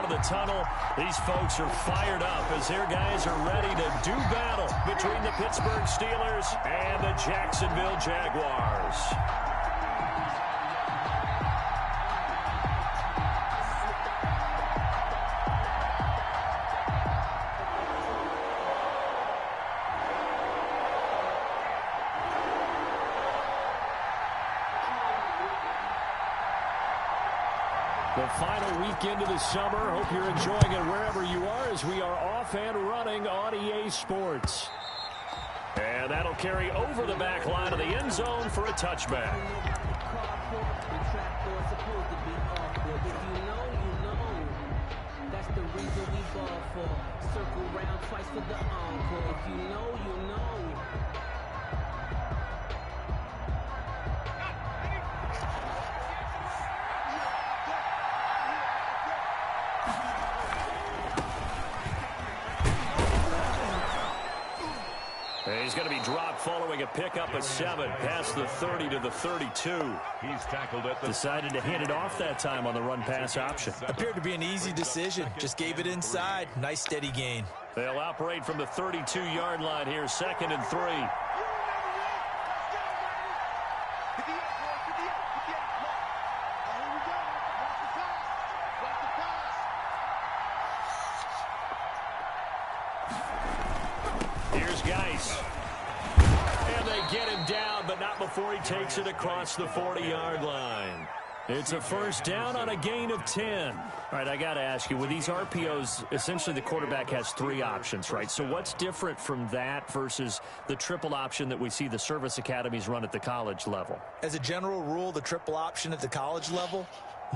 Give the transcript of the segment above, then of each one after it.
of the tunnel. These folks are fired up as their guys are ready to do battle between the Pittsburgh Steelers and the Jacksonville Jaguars. The final weekend of the summer. Hope you're enjoying it wherever you are as we are off and running on EA Sports. And that'll carry over the back line of the end zone for a touchback. That's the reason we ball for. Circle round twice for the encore. If you know, you know. He's going to be dropped following a pickup of 7 past the 30 to the 32. He's tackled at the... Decided to hand it off that time on the run-pass option. Appeared to be an easy decision. Just gave it inside. Nice steady gain. They'll operate from the 32-yard line here, 2nd and 3. Get him down, but not before he takes it across the 40-yard line. It's a first down on a gain of 10. All right, I got to ask you, with these RPOs, essentially the quarterback has 3 options, right? So what's different from that versus the triple option that we see the service academies run at the college level? As a general rule, the triple option at the college level,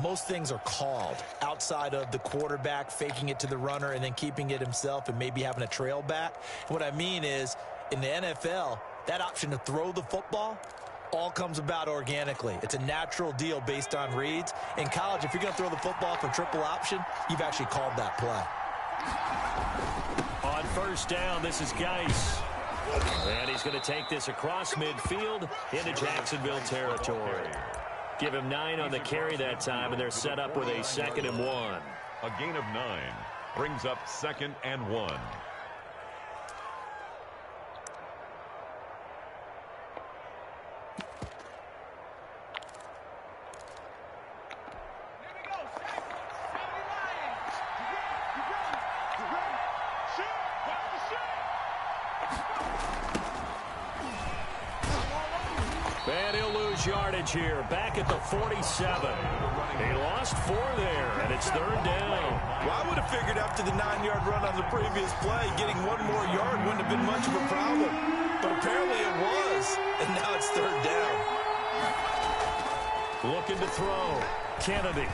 most things are called outside of the quarterback faking it to the runner and then keeping it himself and maybe having a trail back. What I mean is, in the NFL, that option to throw the football all comes about organically. It's a natural deal based on reads. In college, if you're going to throw the football for triple option, you've actually called that play. On first down, this is Geis. And he's going to take this across midfield into Jacksonville territory. Give him 9 on the carry that time, and they're set up with a 2nd and 1. A gain of 9 brings up 2nd and 1. And he'll lose yardage here, back at the 47. He lost 4 there, and it's 3rd down. Well, I would have figured after the 9-yard run on the previous play, getting 1 more yard wouldn't have been much of a problem. But apparently it was, and now it's 3rd down. Looking to throw. Kennedy.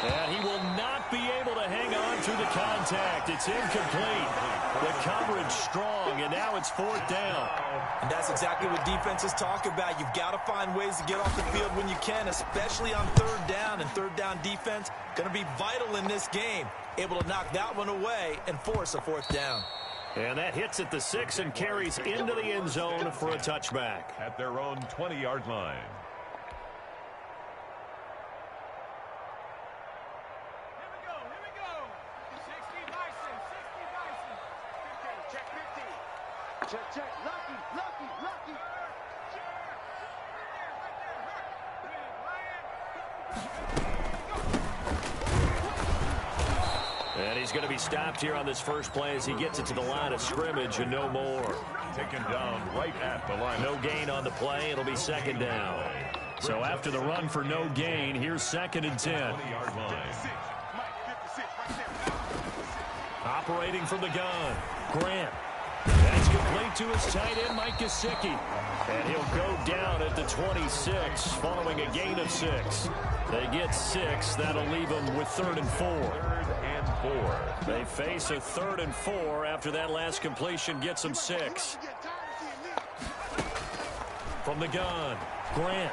And he will not be able to hang on to the contact. It's incomplete. The coverage strong, and now it's 4th down. And that's exactly what defenses talk about. You've got to find ways to get off the field when you can, especially on 3rd down. And 3rd down defense going to be vital in this game. Able to knock that one away and force a 4th down. And that hits at the 6 and carries into the end zone for a touchback. At their own 20-yard line. Check, lucky. And he's going to be stopped here on this first play as he gets it to the line of scrimmage and no more. Taken down right at the line. No gain on the play. It'll be 2nd down. So after the run for no gain, here's 2nd and 10. 20-yard line. Operating from the gun, Grant. That's complete to his tight end, Mike Gesicki. And he'll go down at the 26 following a gain of 6. They get 6. That'll leave them with 3rd and 4. 3rd and 4. They face a 3rd and 4 after that last completion gets them 6. From the gun, Grant.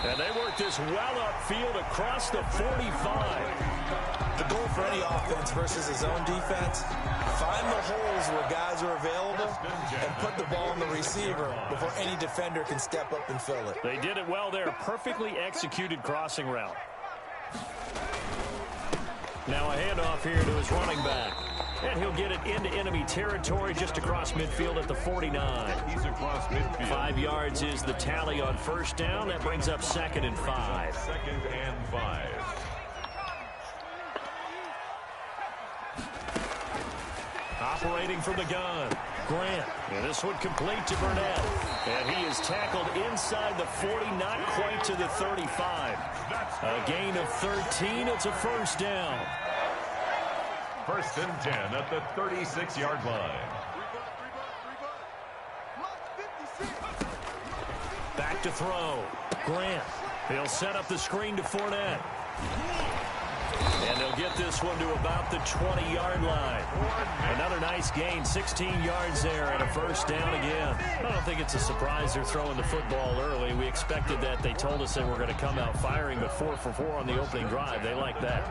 And they work this well upfield across the 45. The goal for any offense versus his own defense, find the holes where guys are available and put the ball on the receiver before any defender can step up and fill it. They did it well there. Perfectly executed crossing route. Now a handoff here to his running back. And he'll get it into enemy territory just across midfield at the 49. He's across midfield. 5 yards is the tally on first down. That brings up 2nd and 5. 2nd and 5. Operating from the gun, Grant. And this one complete to Burnett. And he is tackled inside the 40, not quite to the 35. A gain of 13. It's a first down. 1st and 10 at the 36-yard line. Back to throw. Grant. He'll set up the screen to Fournette. And they'll get this one to about the 20-yard line. Another nice gain, 16 yards there, and a first down again. I don't think it's a surprise they're throwing the football early. We expected that. They told us they were going to come out firing, but 4 for 4 on the opening drive. They like that.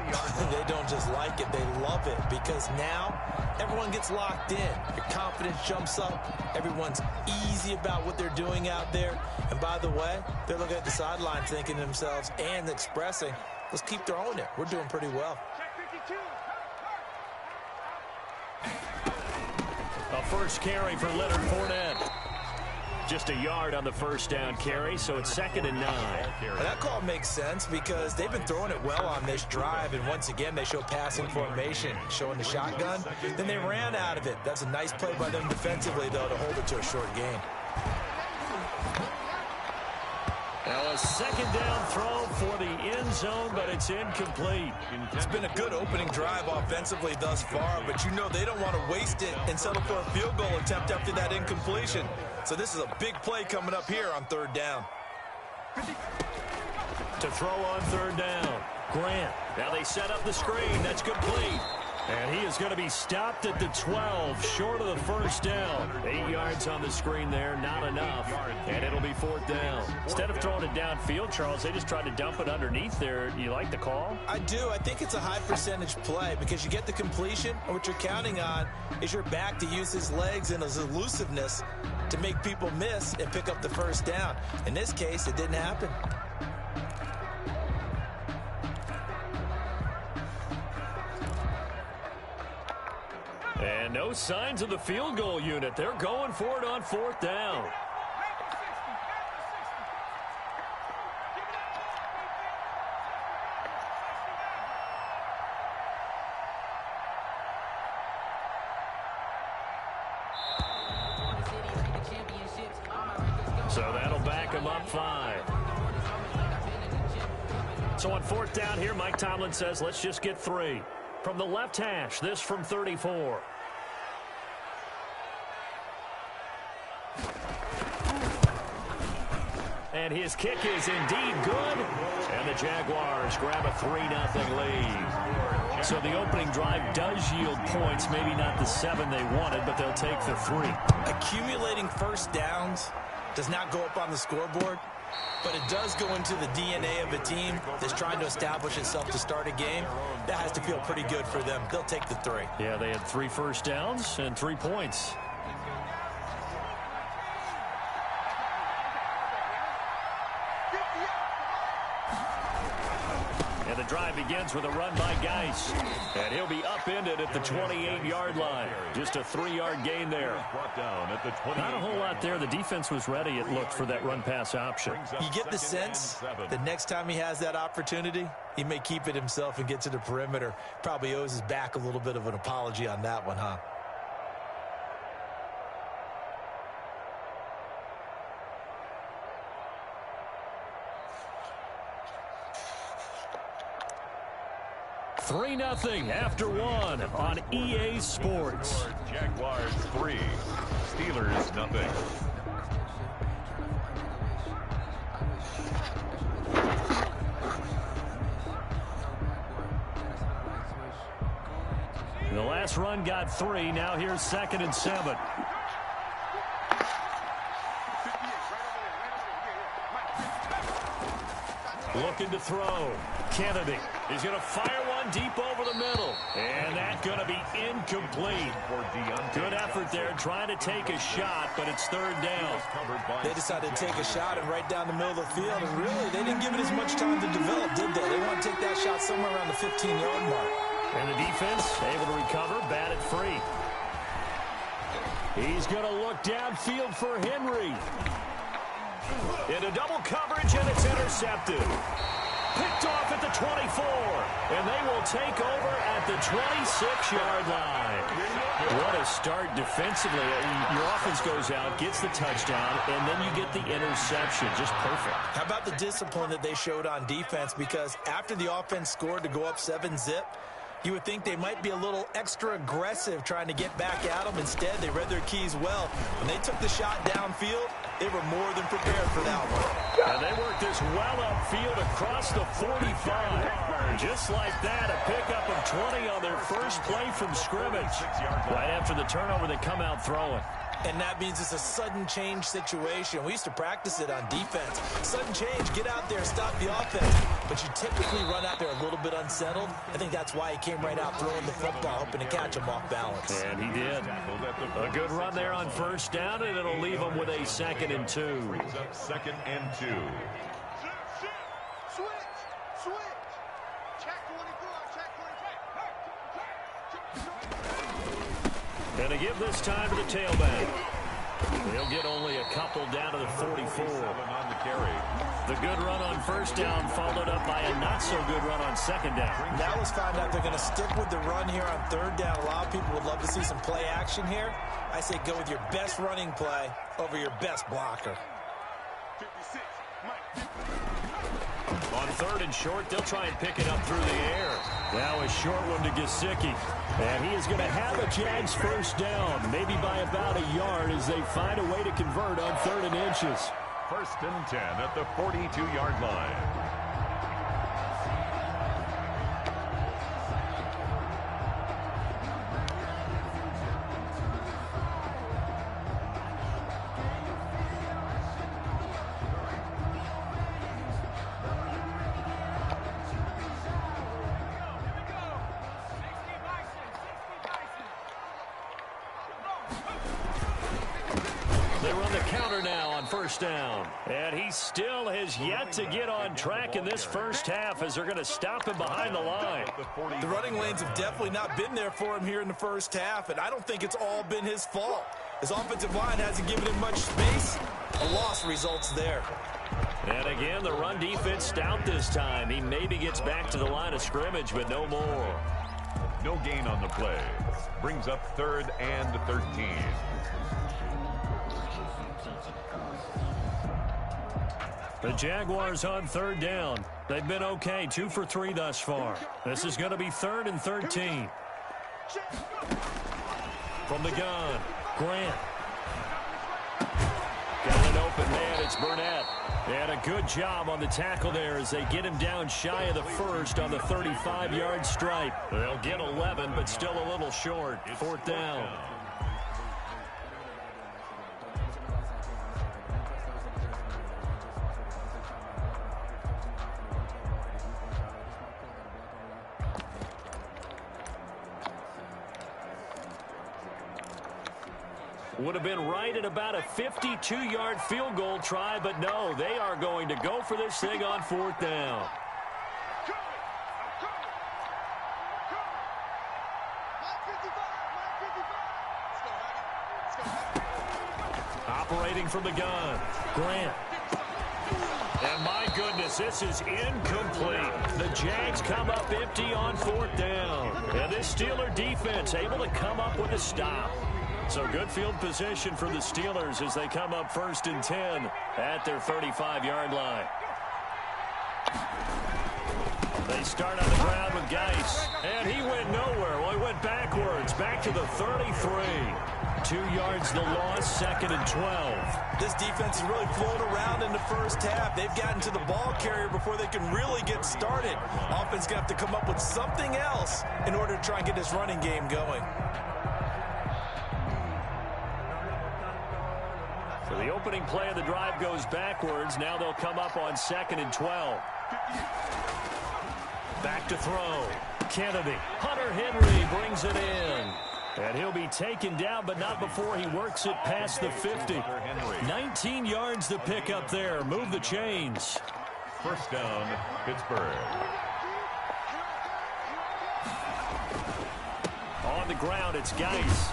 They don't just like it, they love it, because now everyone gets locked in. Your confidence jumps up. Everyone's easy about what they're doing out there. And by the way, they're looking at the sideline thinking to themselves and expressing, let's keep throwing it. We're doing pretty well. A first carry for Leonard Fournette. Just a yard on the first down carry, so it's 2nd and 9. Well, that call makes sense because they've been throwing it well on this drive, and once again they show passing formation, showing the shotgun. Then they ran out of it. That's a nice play by them defensively, though, to hold it to a short gain. Now a 2nd down throw for the end zone, but it's incomplete. It's been a good opening drive offensively thus far, but you know they don't want to waste it and settle for a field goal attempt after that incompletion. So this is a big play coming up here on 3rd down. To throw on 3rd down, Grant. Now they set up the screen. That's complete. And he is going to be stopped at the 12, short of the first down. 8 yards on the screen there, not enough. And it'll be 4th down. Instead of throwing it downfield, Charles, they just tried to dump it underneath there. You like the call? I do. I think it's a high percentage play because you get the completion, and what you're counting on is your back to use his legs and his elusiveness to make people miss and pick up the first down. In this case, it didn't happen. And no signs of the field goal unit. They're going for it on 4th down. So that'll back him up 5. So on 4th down here, Mike Tomlin says, let's just get 3. From the left hash, this from 34. And his kick is indeed good. And the Jaguars grab a 3-0 lead. So the opening drive does yield points, maybe not the 7 they wanted, but they'll take the 3. Accumulating first downs does not go up on the scoreboard, but it does go into the DNA of a team that's trying to establish itself to start a game. That has to feel pretty good for them. They'll take the 3. Yeah, they had 3 first downs and 3 points. And the drive begins with a run by Geis. And he'll be upended at the 28-yard line. Just a 3-yard gain there. Not a whole lot there. The defense was ready, it looked, for that run-pass option. You get the sense that next time he has that opportunity, he may keep it himself and get to the perimeter. Probably owes his back a little bit of an apology on that one, huh? Three 3-0 after 1 on EA Sports. Jaguars 3, Steelers 0. The last run got 3. Now here's 2nd and 7. Looking to throw. Kennedy. He's going to fire one deep over the middle. And that's going to be incomplete. Good effort there trying to take a shot, but it's 3rd down. They decided to take a shot and right down the middle of the field. And really, they didn't give it as much time to develop, did they? They wanted take that shot somewhere around the 15-yard mark. And the defense able to recover, bat it free. He's going to look downfield for Henry. Into double coverage, and it's intercepted. Picked off at the 24, and they will take over at the 26-yard line. What a start defensively. Your offense goes out, gets the touchdown, and then you get the interception. Just perfect. How about the discipline that they showed on defense? Because after the offense scored to go up 7-zip, you would think they might be a little extra aggressive trying to get back at them. Instead, they read their keys well. When they took the shot downfield, they were more than prepared for that one. And they worked this well upfield across the 45. Just like that, a pickup of 20 on their first play from scrimmage. Right after the turnover, they come out throwing. And that means it's a sudden change situation. We used to practice it on defense. Sudden change, get out there, stop the offense. But you typically run out there a little bit unsettled. I think that's why he came right out throwing the football, hoping to catch him off balance. And he did. A good run there on first down, and it'll leave him with a 2nd and 2. Brings up 2nd and 2. Switch. Check 24. Check 24. And to give this time to the tailback. They'll get only a couple down to the 44. On the carry. The good run on first down followed up by a not-so-good run on 2nd down. Now let's find out they're going to stick with the run here on 3rd down. A lot of people would love to see some play action here. I say go with your best running play over your best blocker. 56. On 3rd and short, they'll try and pick it up through the air. Now a short one to Gesicki. And he is going to have a Jags first down, maybe by about a yard as they find a way to convert on 3rd and inches. 1st and 10 at the 42-yard line. They run the counter now on first down. And he still has yet to get on track in this first half as they're going to stop him behind the line. The running lanes have definitely not been there for him here in the first half, and I don't think it's all been his fault. His offensive line hasn't given him much space. A loss results there. And again, the run defense stout this time. He maybe gets back to the line of scrimmage, but no more. No gain on the play. Brings up 3rd and 13. The Jaguars on 3rd down. They've been okay, 2 for 3 thus far. This is going to be 3rd and 13. From the gun, Grant. Got an open man, it's Burnett. And a good job on the tackle there as they get him down shy of the first on the 35-yard stripe. They'll get 11, but still a little short. 4th down. Would have been right at about a 52-yard field goal try, but no, they are going to go for this thing on 4th down. Operating from the gun, Grant. And my goodness, this is incomplete. The Jags come up empty on 4th down. And this Steeler defense able to come up with a stop. So good field position for the Steelers as they come up 1st and 10 at their 35-yard line. They start on the ground with Geis, and he went nowhere. Well, he went backwards, back to the 33. 2 yards the loss, 2nd and 12. This defense has really flown around in the first half. They've gotten to the ball carrier before they can really get started. Offense going to have to come up with something else in order to try and get this running game going. So the opening play of the drive goes backwards. Now they'll come up on 2nd and 12. Back to throw. Kennedy. Hunter Henry brings it in. And he'll be taken down, but not before he works it past the 50. 19 yards to pick up there. Move the chains. 1st down, Pittsburgh. the ground. It's Geis.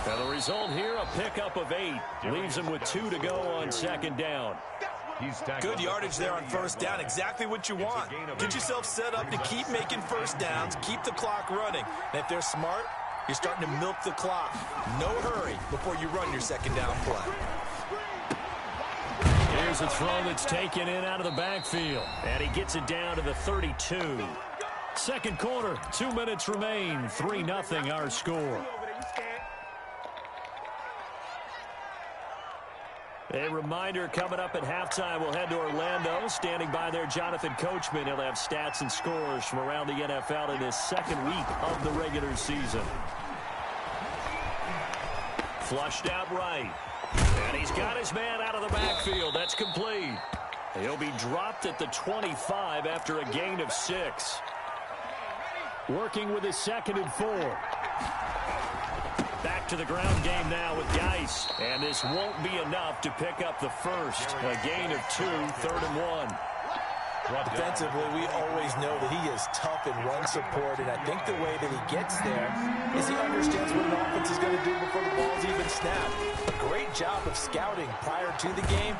And the result here, a pickup of 8. Leaves him with 2 to go on second down. Good yardage there on first down. Exactly what you want. Get yourself set up to keep making first downs, keep the clock running. And if they're smart, you're starting to milk the clock. No hurry before you run your second down play. Here's a throw that's taken in out of the backfield. And he gets it down to the 32. Second quarter, 2 minutes remain. 3-0 our score. A reminder, coming up at halftime, we'll head to Orlando. Standing by there, Jonathan Coachman. He'll have stats and scores from around the NFL in his second week of the regular season. Flushed out right. And he's got his man out of the backfield. That's complete. He'll be dropped at the 25 after a gain of 6. Working with his 2nd and 4. Back to the ground game now with Geis. And this won't be enough to pick up the first. A gain of 2, 3rd and 1. Defensively, we always know that he is tough in run support, and I think the way that he gets there is he understands what an offense is going to do before the ball's even snapped. A great job of scouting prior to the game,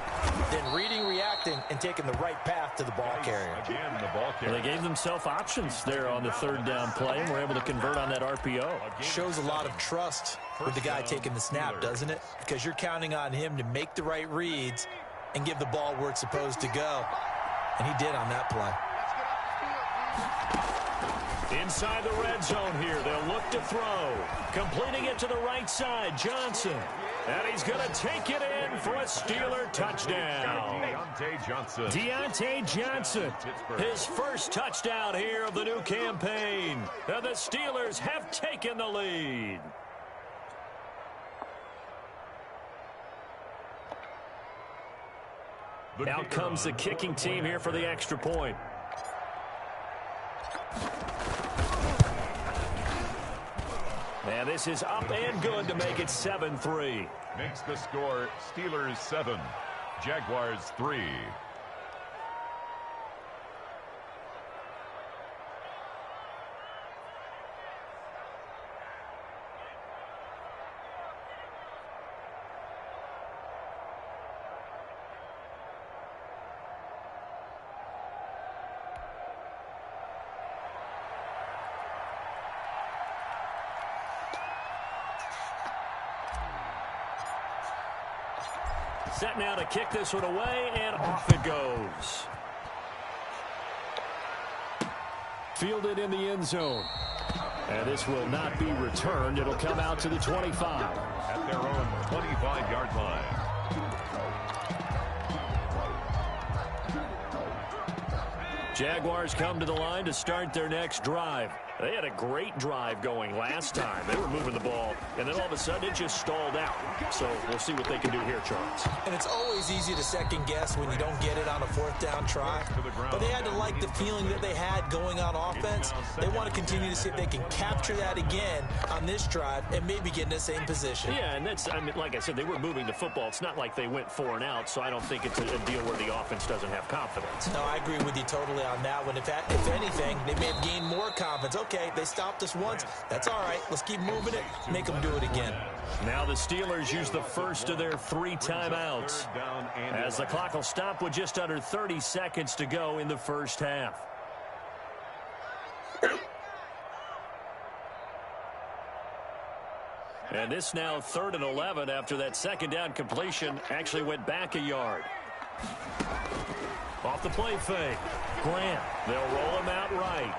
then reading, reacting, and taking the right path to the ball carrier. Again, the ball carrier. Well, they gave themselves options there on the 3rd down play, and were able to convert on that RPO. Shows a lot of trust with the guy taking the snap, doesn't it? Because you're counting on him to make the right reads and give the ball where it's supposed to go. And he did on that play. Inside the red zone here, they'll look to throw. Completing it to the right side, Johnson. And he's going to take it in for a Steeler touchdown. Deontay Johnson, his first touchdown here of the new campaign. And the Steelers have taken the lead. Out comes the kicking team here for the extra point. And this is up and good to make it 7-3. Makes the score Steelers 7, Jaguars 3. Set now to kick this one away, and off it goes. Fielded in the end zone. And this will not be returned. It'll come out to the 25. At their own 25-yard line. Jaguars come to the line to start their next drive. They had a great drive going last time. They were moving the ball, and then all of a sudden it just stalled out. So we'll see what they can do here, Charles. And it's always easy to second guess when you don't get it on a 4th down try. But they had to like the feeling that they had going on offense. They want to continue to see if they can capture that again on this drive and maybe get in the same position. Yeah, and that's, I mean, like I said, they were moving the football. It's not like they went 4 and out, so I don't think it's a deal where the offense doesn't have confidence. No, I agree with you totally on that one. If anything, they may have gained more confidence. Okay, they stopped us once. That's all right. Let's keep moving it. Make them do it again. Now the Steelers use the first of their 3 timeouts, as the clock will stop with just under 30 seconds to go in the first half. And this now 3rd and 11 after that 2nd down completion actually went back a yard. Off the play fake. Grant. They'll roll him out right.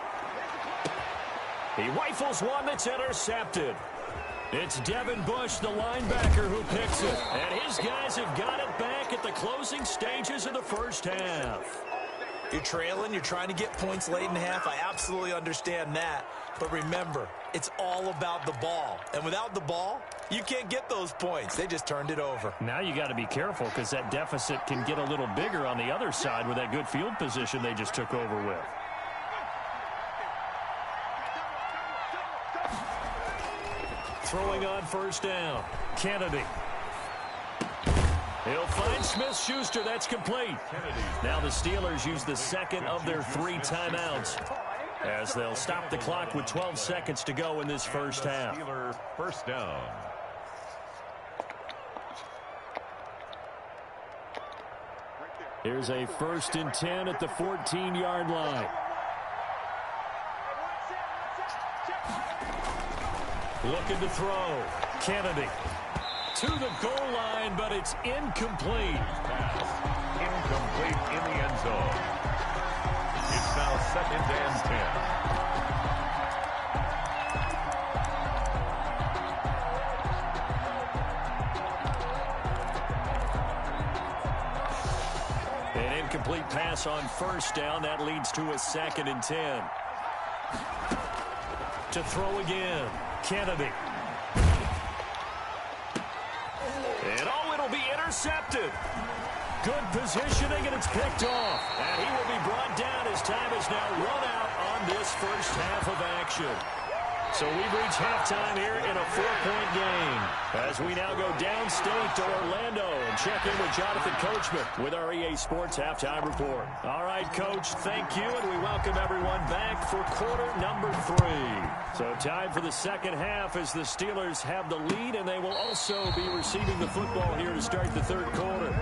He rifles one that's intercepted. It's Devin Bush, the linebacker, who picks it. And his guys have got it back at the closing stages of the first half. You're trailing. You're trying to get points late in the half. I absolutely understand that. But remember, it's all about the ball. And without the ball, you can't get those points. They just turned it over. Now you got to be careful because that deficit can get a little bigger on the other side with that good field position they just took over with. Throwing on first down. Kennedy. He'll find Smith-Schuster. That's complete. Now the Steelers use the 2nd of their 3 timeouts. as they'll stop the clock with 12 seconds to go in this first half. Steeler first down. Here's a 1st and 10 at the 14-yard line. Looking to throw. Kennedy to the goal line, but it's incomplete. Pass incomplete in the end zone. It's now 2nd and 10. An incomplete pass on 1st down. That leads to a 2nd and 10. To throw again. Kennedy. And it'll be intercepted. Good positioning, and it's picked off. And he will be brought down as time is now run out on this first half of action. So we've reached halftime here in a 4-point game. As we now go downstate to Orlando and check in with Jonathan Coachman with our EA Sports Halftime Report. All right, Coach, thank you, and we welcome everyone back for quarter number 3. So time for the second half as the Steelers have the lead, and they will also be receiving the football here to start the third quarter.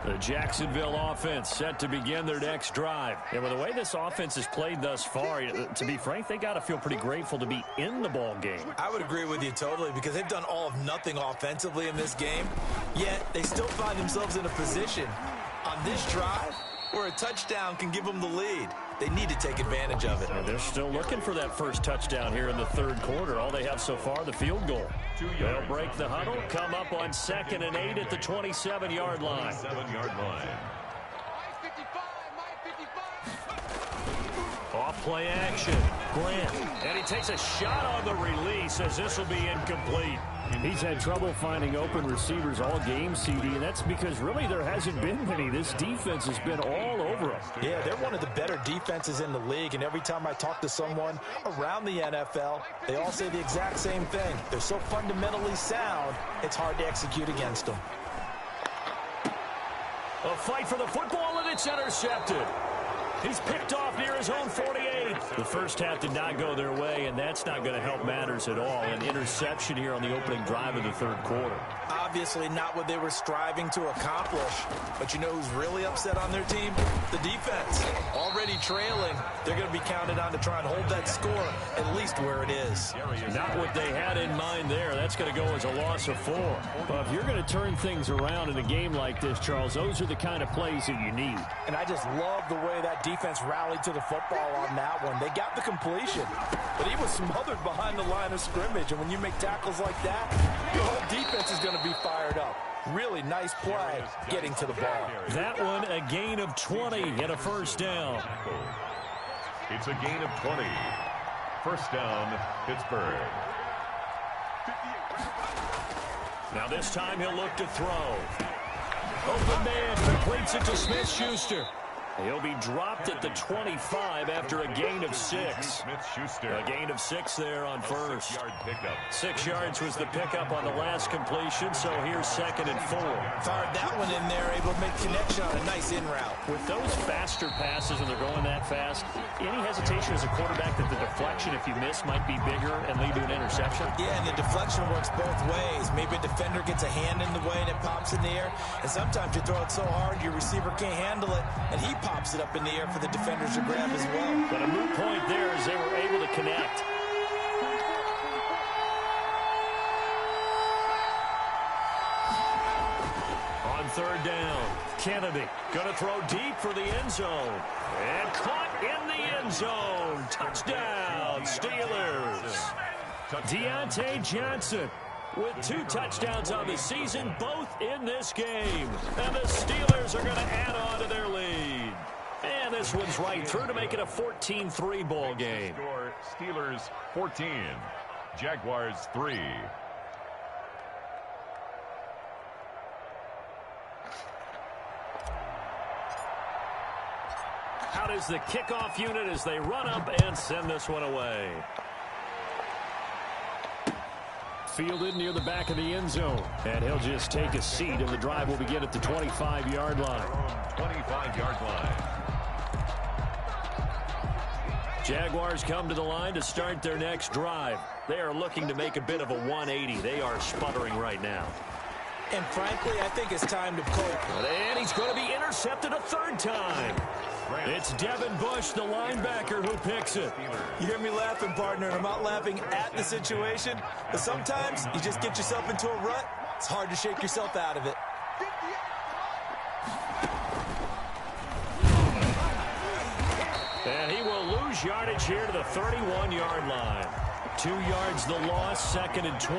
The Jacksonville offense set to begin their next drive. And with the way this offense has played thus far, to be frank, they got to feel pretty grateful to be in the ball game. I would agree with you totally because they've done all of nothing offensively in this game, yet they still find themselves in a position on this drive where a touchdown can give them the lead. They need to take advantage of it. And they're still looking for that first touchdown here in the third quarter. All they have so far, the field goal. They'll break the huddle, come up on 2nd and 8 at the 27-yard line. 27-yard line. Off-play action. Grant. And he takes a shot on the release as this will be incomplete. He's had trouble finding open receivers all game, CD, and that's because really there hasn't been many. This defense has been all over him. Yeah, they're one of the better defenses in the league, and every time I talk to someone around the NFL, they all say the exact same thing. They're so fundamentally sound, it's hard to execute against them. A fight for the football, and it's intercepted. He's picked off near his own 48. The first half did not go their way, and that's not going to help matters at all. An interception here on the opening drive of the third quarter. Obviously not what they were striving to accomplish. But you know who's really upset on their team? The defense. Already trailing. They're going to be counted on to try and hold that score at least where it is. Not what they had in mind there. That's going to go as a loss of 4. But if you're going to turn things around in a game like this, Charles, those are the kind of plays that you need. And I just love the way that defense rallied to the football on that one. They got the completion, but he was smothered behind the line of scrimmage. And when you make tackles like that, your whole defense is going to be fired up. Really nice play getting to the ball. That one, a gain of 20 and a first down. It's a gain of 20. First down, Pittsburgh. Now this time he'll look to throw. Open man completes it to Smith-Schuster. He'll be dropped at the 25 after a gain of 6. Smith-Schuster. A gain of 6 there on first. 6-yard pickup. 6 yards was the pickup on the last completion, so here's 2nd and 4. Fired that one in there, able to make connection on a nice in route. With those faster passes and they're going that fast, any hesitation as a quarterback that the deflection, if you miss, might be bigger and lead to an interception? Yeah, and the deflection works both ways. Maybe a defender gets a hand in the way and it pops in the air, and sometimes you throw it so hard your receiver can't handle it, and he pops it up in the air for the defenders to grab as well. But a moot point there as they were able to connect. On 3rd down, Kennedy going to throw deep for the end zone. And caught in the end zone. Touchdown, Steelers. Deontay Johnson with 2 touchdowns on the season, both in this game. And the Steelers are going to add on to their lead. And this one's right through to make it a 14-3 ball game. Score, Steelers 14, Jaguars 3. Out is the kickoff unit as they run up and send this one away. Fielded near the back of the end zone. And he'll just take a seat, and the drive will begin at the 25-yard line. 25-yard line. Jaguars come to the line to start their next drive. They are looking to make a bit of a 180. They are sputtering right now. And frankly, I think it's time to cope. And he's going to be intercepted a third time. It's Devin Bush, the linebacker, who picks it. You hear me laughing, partner, and I'm not laughing at the situation, but sometimes you just get yourself into a rut. It's hard to shake yourself out of it. And he will lose yardage here to the 31-yard line. 2 yards the loss, 2nd and 12.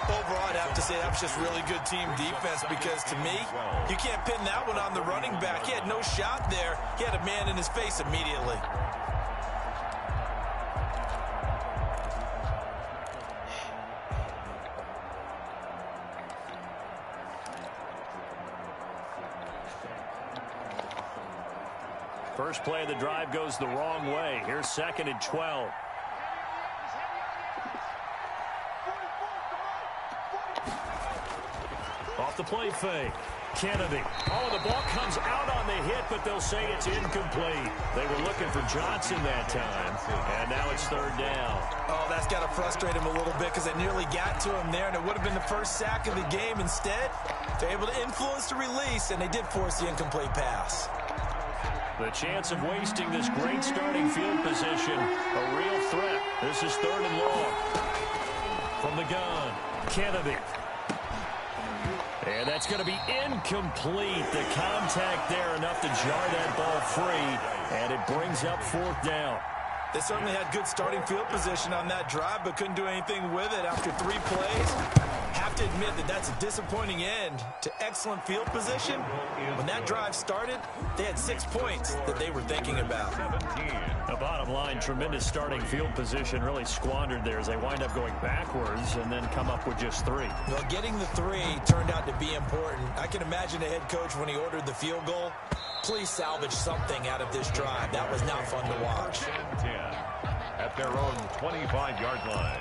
Overall, I'd have to say that was just really good team defense because, to me, you can't pin that one on the running back. He had no shot there. He had a man in his face immediately. First play of the drive goes the wrong way. Here's 2nd and 12. Off the play fake. Kennedy. Oh, the ball comes out on the hit, but they'll say it's incomplete. They were looking for Johnson that time, and now it's 3rd down. Oh, that's got to frustrate him a little bit because they nearly got to him there, and it would have been the first sack of the game. Instead, they're able to influence the release, and they did force the incomplete pass. The chance of wasting this great starting field position, a real threat. This is 3rd and long. From the gun, Kennedy. And that's going to be incomplete. The contact there enough to jar that ball free, and it brings up 4th down. They certainly had good starting field position on that drive, but couldn't do anything with it after 3 plays. Have to admit that that's a disappointing end to excellent field position. When that drive started, they had 6 points that they were thinking about. The bottom line, tremendous starting field position, really squandered there as they wind up going backwards and then come up with just 3. Well, getting the 3 turned out to be important. I can imagine the head coach when he ordered the field goal. Please salvage something out of this drive. That was not fun to watch. 10 at their own 25-yard line.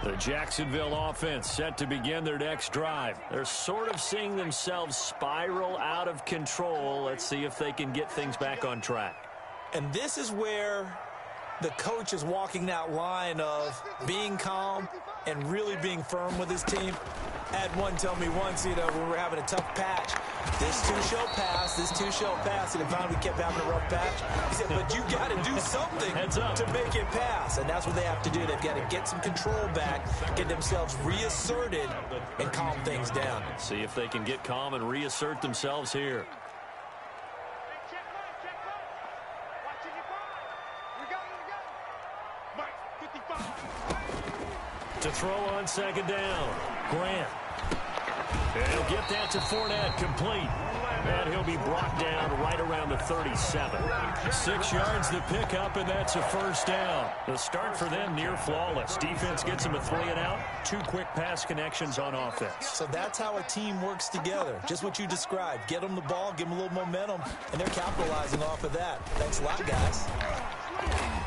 The Jacksonville offense set to begin their next drive. They're sort of seeing themselves spiral out of control. Let's see if they can get things back on track. And this is where the coach is walking that line of being calm and really being firm with his team. I had one tell me once, when we're having a tough patch, this too shall pass, this too shall pass, and finally we kept having a rough patch. He said, but you got to do something to make it pass, and that's what they have to do. They've got to get some control back, get themselves reasserted, and calm things down. See if they can get calm and reassert themselves here. To throw on 2nd down, Grant. And he'll get that to Fournette, complete. And he'll be brought down right around the 37. 6 yards the pickup, and that's a 1st down. The start for them near flawless. Defense gets them a 3 and out. 2 quick pass connections on offense. So that's how a team works together. Just what you described. Get them the ball, give them a little momentum, and they're capitalizing off of that. Thanks a lot, guys.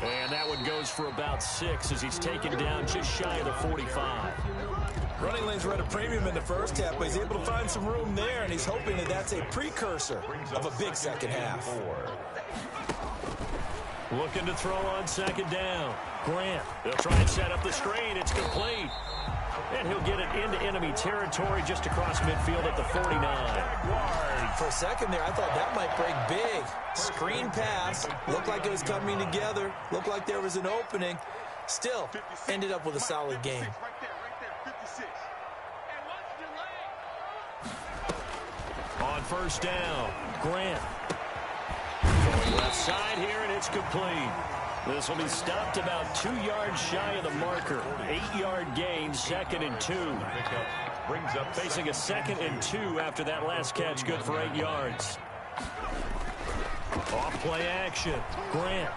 And that one goes for about 6 as he's taken down just shy of the 45. Running lanes were at a premium in the first half, but he's able to find some room there, and he's hoping that that's a precursor of a big second half. Looking to throw on 2nd down. Grant. They'll try and set up the screen. It's complete. And he'll get it into enemy territory just across midfield at the 49. For a second there, I thought that might break big. Screen pass. Looked like it was coming together. Looked like there was an opening. Still, ended up with a solid game. On 1st down, Grant. Going left side here, and it's complete. This will be stopped about 2 yards shy of the marker. 8-yard gain, 2nd and 2. Brings up Facing a 2nd and 2 after that last catch, good for 8 yards. Off play action, Grant.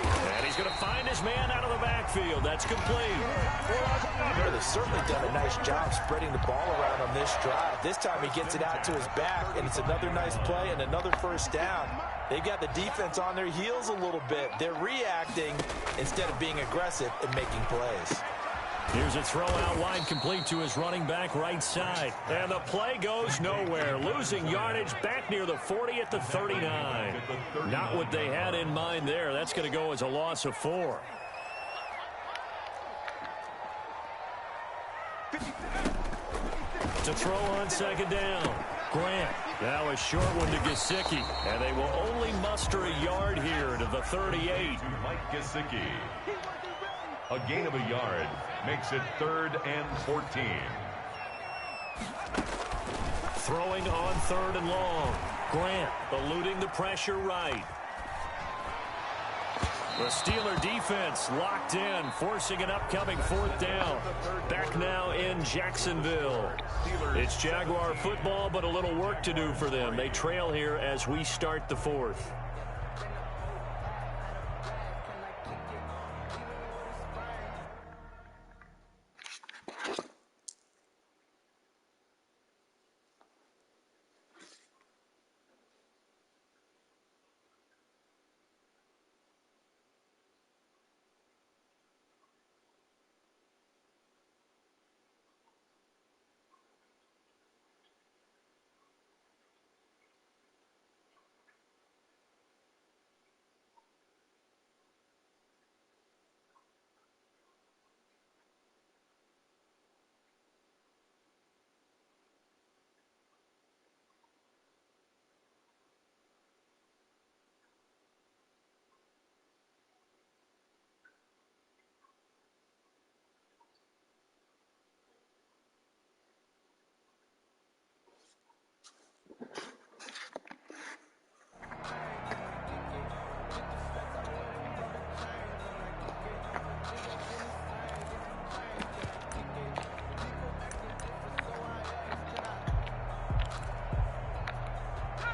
And he's going to find his man out of the backfield. That's complete. Well, they've certainly done a nice job spreading the ball around on this drive. This time he gets it out to his back, and it's another nice play and another first down. They've got the defense on their heels a little bit. They're reacting instead of being aggressive and making plays. Here's a throw out wide, complete to his running back right side. And the play goes nowhere. Losing yardage back near the 40 at the 39. Not what they had in mind there. That's going to go as a loss of 4. To throw on second down. Grant. Now a short one to Gesicki. And they will only muster a yard here to the 38. Mike Gesicki. A gain of a yard makes it 3rd and 14. Throwing on 3rd and long. Grant eluding the pressure right. The Steeler defense locked in, forcing an upcoming 4th down. Back now in Jacksonville. It's Jaguar football, but a little work to do for them. They trail here as we start the 4th.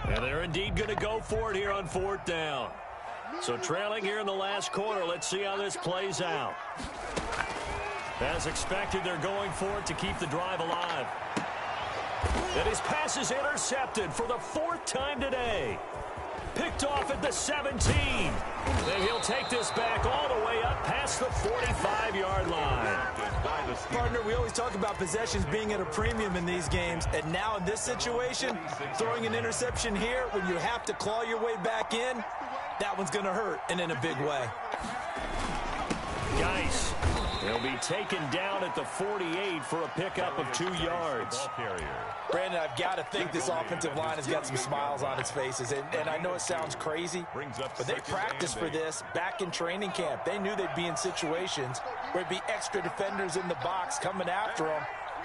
And they're indeed going to go for it here on 4th down. So trailing here in the last quarter. Let's see how this plays out. As expected, they're going for it to keep the drive alive. And his pass is intercepted for the 4th time today. Picked off at the 17. And he'll take this back all the way up past the 45-yard line. Partner, we always talk about possessions being at a premium in these games, and now in this situation, throwing an interception here when you have to claw your way back in, that one's going to hurt, and in a big way. Geis, he'll be taken down at the 48 for a pickup of 2 yards. Brandon, I've got to think this offensive line has got some smiles on its faces, and I know it sounds crazy, but they practiced for this back in training camp. They knew they'd be in situations where there'd be extra defenders in the box coming after them,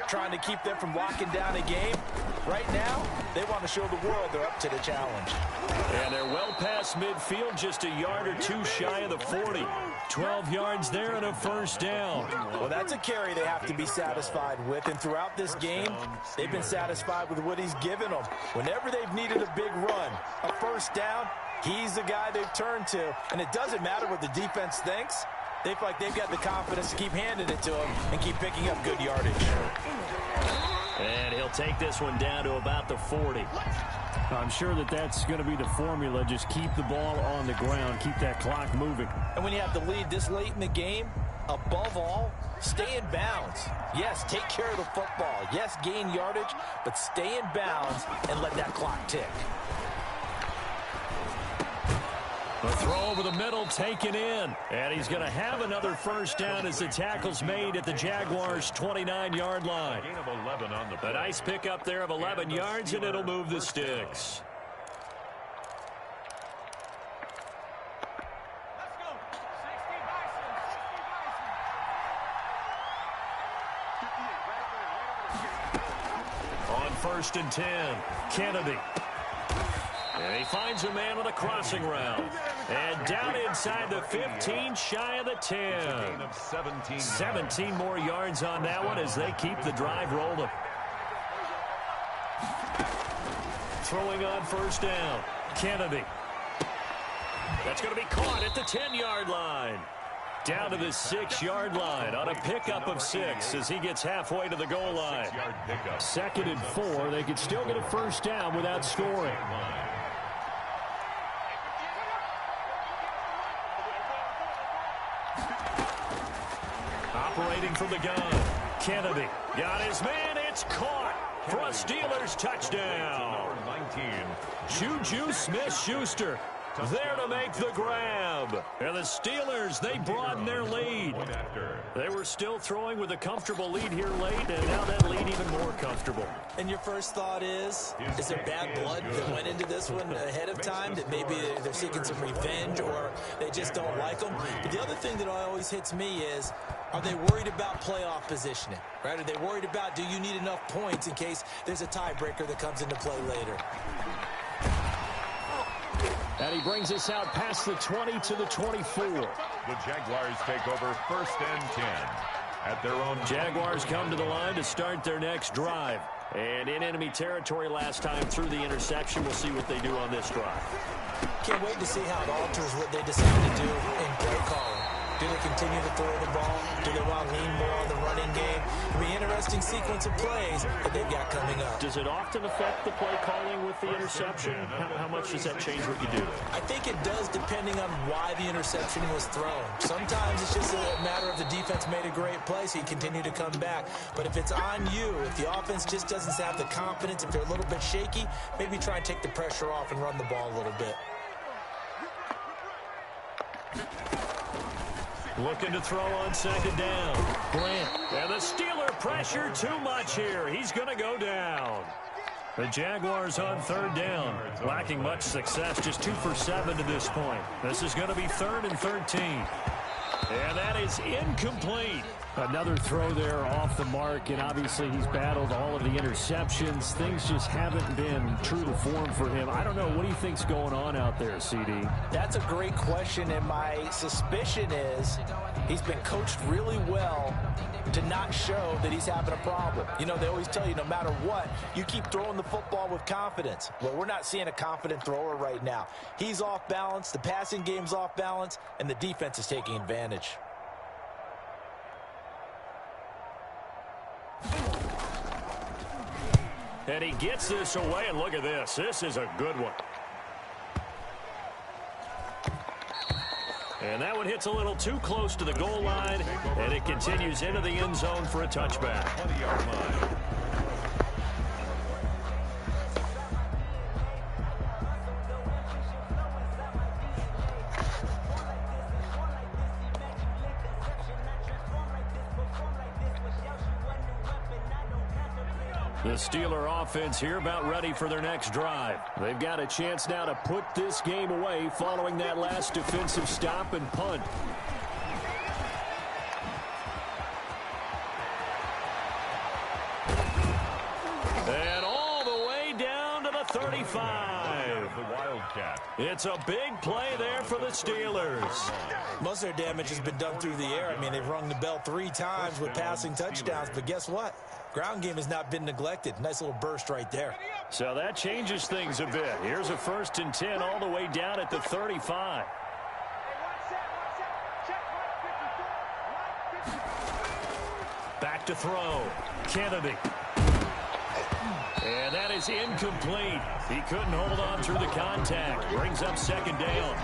trying to keep them from locking down a game. Right now, they want to show the world they're up to the challenge. And they're well past midfield, just a yard or 2 shy of the 40. 12 yards there and a first down. Well, that's a carry they have to be satisfied with, and throughout this game, they've been satisfied with what he's given them. Whenever they've needed a big run, a first down, he's the guy they've turned to, and it doesn't matter what the defense thinks. They feel like they've got the confidence to keep handing it to him and keep picking up good yardage. And he'll take this one down to about the 40. I'm sure that's going to be the formula. Just keep the ball on the ground. Keep that clock moving. And when you have the lead this late in the game, above all, stay in bounds. Yes, take care of the football. Yes, gain yardage, but stay in bounds and let that clock tick. A throw over the middle taken in. And he's going to have another first down as the tackle's made at the Jaguars' 29-yard line. A nice pickup there of 11 yards, and it'll move the sticks. On 1st and 10, Kennedy. And he finds a man on a crossing route. And down inside the 15, shy of the 10. 17 more yards on that one as they keep the drive rolling. Throwing on 1st down, Kennedy. That's going to be caught at the 10-yard line. Down to the 6-yard line on a pickup of 6 as he gets halfway to the goal line. 2nd and 4. They could still get a first down without scoring. Operating from the gun. Kennedy got his man. It's caught for a Steelers touchdown. 19. Juju Smith-Schuster there to make the grab. And the Steelers, they broaden their lead. They were still throwing with a comfortable lead here late, and now that lead even more comfortable. And your first thought is there bad blood that went into this one ahead of time, that maybe they're seeking some revenge or they just don't like them? But the other thing that always hits me is, are they worried about playoff positioning, right? Are they worried about, do you need enough points in case there's a tiebreaker that comes into play later? And he brings us out past the 20 to the 24. The Jaguars take over 1st and 10 at their own. Jaguars come to the line to start their next drive. And in enemy territory last time through the interception. We'll see what they do on this drive. Can't wait to see how it alters what they decide to do in play calling. Do they continue to throw the ball? Do they want to lean more on the running game? It'll be an interesting sequence of plays that they've got coming up. Does it often affect the play calling with the interception? How much does that change what you do? I think it does, depending on why the interception was thrown. Sometimes it's just a matter of the defense made a great play, so you continue to come back. But if it's on you, if the offense just doesn't have the confidence, if they're a little bit shaky, maybe try and take the pressure off and run the ball a little bit. Looking to throw on 2nd down. Grant. And the Steeler pressure too much here. He's going to go down. The Jaguars on 3rd down. Lacking much success. Just 2 for 7 to this point. This is going to be 3rd and 13. And that is incomplete. Another throw there off the mark, and obviously he's battled all of the interceptions. Things just haven't been true to form for him. I don't know. What do you think's going on out there, CD? That's a great question, and my suspicion is he's been coached really well to not show that he's having a problem. You know, they always tell you no matter what, you keep throwing the football with confidence. Well, we're not seeing a confident thrower right now. He's off balance, the passing game's off balance, and the defense is taking advantage. And he gets this away, and look at this. This is a good one. And that one hits a little too close to the goal line, and it continues into the end zone for a touchback. 20-yard line. The Steeler offense here about ready for their next drive. They've got a chance now to put this game away following that last defensive stop and punt. And all the way down to the 35. The Wildcat. It's a big play there for the Steelers. Most of their damage has been done through the air. I mean, they've rung the bell 3 times with passing touchdowns, but guess what? Ground game has not been neglected. Nice little burst right there. So that changes things a bit. Here's a 1st and 10 all the way down at the 35. Back to throw. Kennedy. And that is incomplete. He couldn't hold on through the contact. Brings up 2nd down.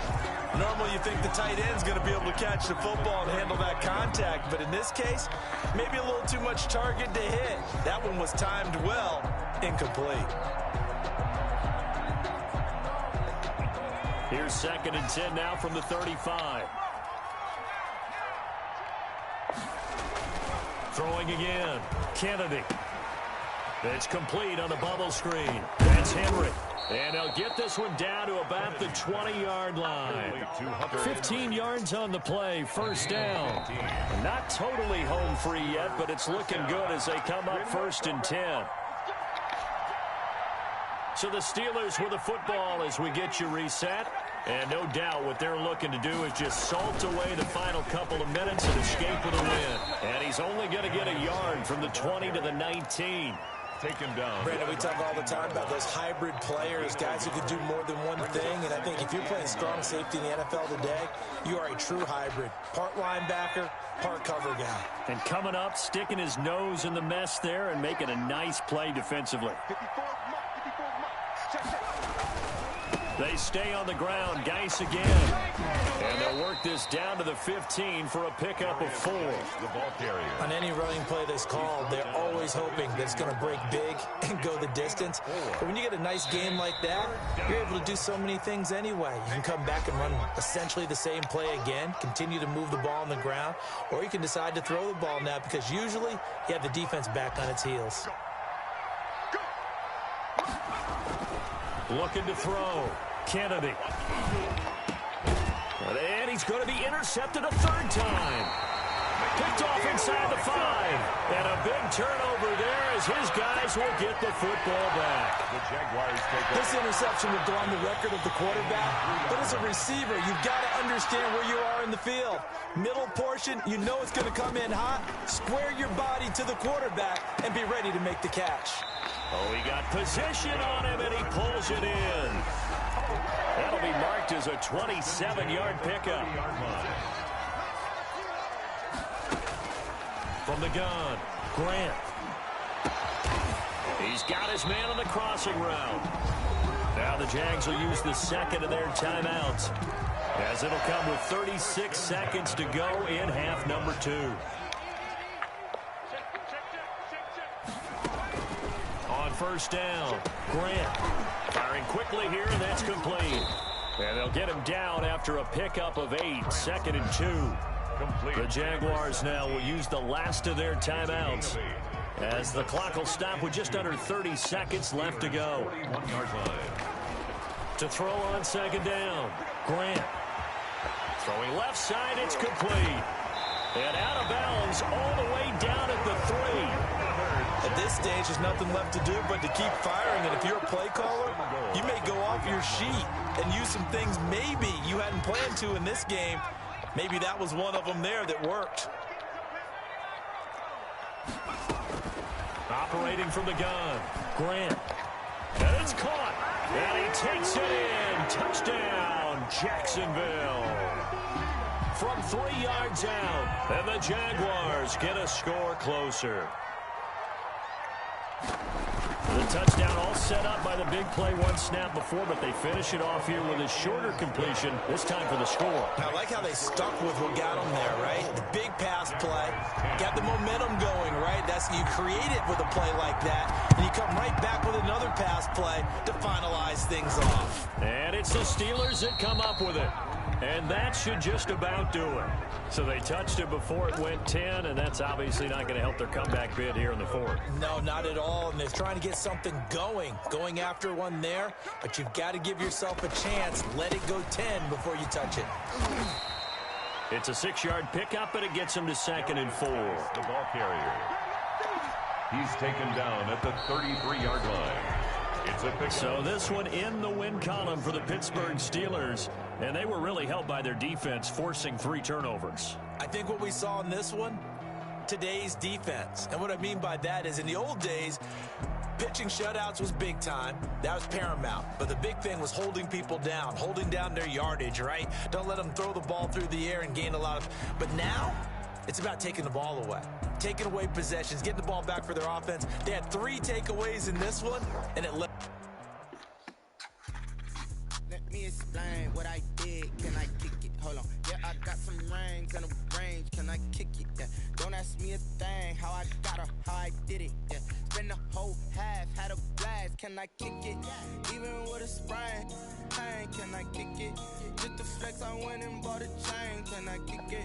Normally you think the tight end's going to be able to catch the football and handle that contact, but in this case, maybe a little too much target to hit. That one was timed well. Incomplete. Here's 2nd and 10 now from the 35. Throwing again. Kennedy. It's complete on the bubble screen. That's Henry. And they'll get this one down to about the 20-yard line. 15 yards on the play. 1st down. Not totally home free yet, but it's looking good as they come up 1st and 10. So the Steelers with the football as we get you reset. And no doubt what they're looking to do is just salt away the final couple of minutes and escape with a win. And he's only going to get a yard from the 20 to the 19. Take him down. Brandon, we talk all the time about those hybrid players, guys who can do more than one thing, and I think if you're playing strong safety in the NFL today, you are a true hybrid. Part linebacker, part cover guy. And coming up, sticking his nose in the mess there and making a nice play defensively. 54 mark, 54 mark. Check. They stay on the ground. Geis again. And they'll work this down to the 15 for a pickup of 4. The ball carrier. On any running play that's called, they're always hoping that it's going to break big and go the distance. But when you get a nice game like that, you're able to do so many things anyway. You can come back and run essentially the same play again, continue to move the ball on the ground, or you can decide to throw the ball now because usually you have the defense back on its heels. Looking to throw. Kennedy. And he's going to be intercepted a third time. Picked off inside the 5. And a big turnover there as his guys will get the football back. The Jaguars take This interception will go on the record of the quarterback, but as a receiver, you've got to understand where you are in the field. Middle portion, you know it's going to come in hot. Square your body to the quarterback and be ready to make the catch. Oh, he got position on him, and he pulls it in. That'll be marked as a 27-yard pickup. From the gun, Grant. He's got his man on the crossing route. Now the Jags will use the second of their timeouts, as it'll come with 36 seconds to go in half number 2. On first down, Grant firing quickly here, and that's complete. And they'll get him down after a pickup of 8, 2nd and 2. complete. The Jaguars now will use the last of their timeouts, as the clock will stop with just under 30 seconds left to go. 41-yard line. To throw on second down, Grant. Throwing left side, it's complete. And out of bounds all the way down at the 3. At this stage, there's nothing left to do but to keep firing. And if you're a play caller, you may go off your sheet and use some things maybe you hadn't planned to in this game. Maybe that was one of them there that worked. Operating from the gun, Grant. And it's caught. And he takes it in. Touchdown, Jacksonville. From 3 yards out, and the Jaguars get a score closer. The touchdown all set up by the big play one snap before, but they finish it off here with a shorter completion, this time for the score. I like how they stuck with what got them there, right? The big pass play, got the momentum going, right? That's you create it with a play like that, and you come right back with another pass play to finalize things off. And it's the Steelers that come up with it. And that should just about do it. So they touched it before it went 10, and that's obviously not going to help their comeback bid here in the 4th. No, not at all. And they're trying to get something going after one there. But you've got to give yourself a chance. Let it go 10 before you touch it. It's a 6-yard pickup, and it gets them to 2nd and 4. The ball carrier. He's taken down at the 33-yard line. It's a pickup. So this one in the win column for the Pittsburgh Steelers. And they were really helped by their defense, forcing 3 turnovers. I think what we saw in this one, today's defense. And what I mean by that is in the old days, pitching shutouts was big time. That was paramount. But the big thing was holding people down, holding down their yardage, right? Don't let them throw the ball through the air and gain a lot of... But now, it's about taking the ball away. Taking away possessions, getting the ball back for their offense. They had 3 takeaways in this one, and it led... Let me explain what I did. Can I kick it? Hold on. Yeah, I got some rings and a range. Can I kick it? Yeah. Don't ask me a thing. How I got her, how I did it. Yeah. Spend the whole half, had a blast. Can I kick it? Even with a sprain. Hey, can I kick it? Just the flex, I went and bought a chain. Can I kick it?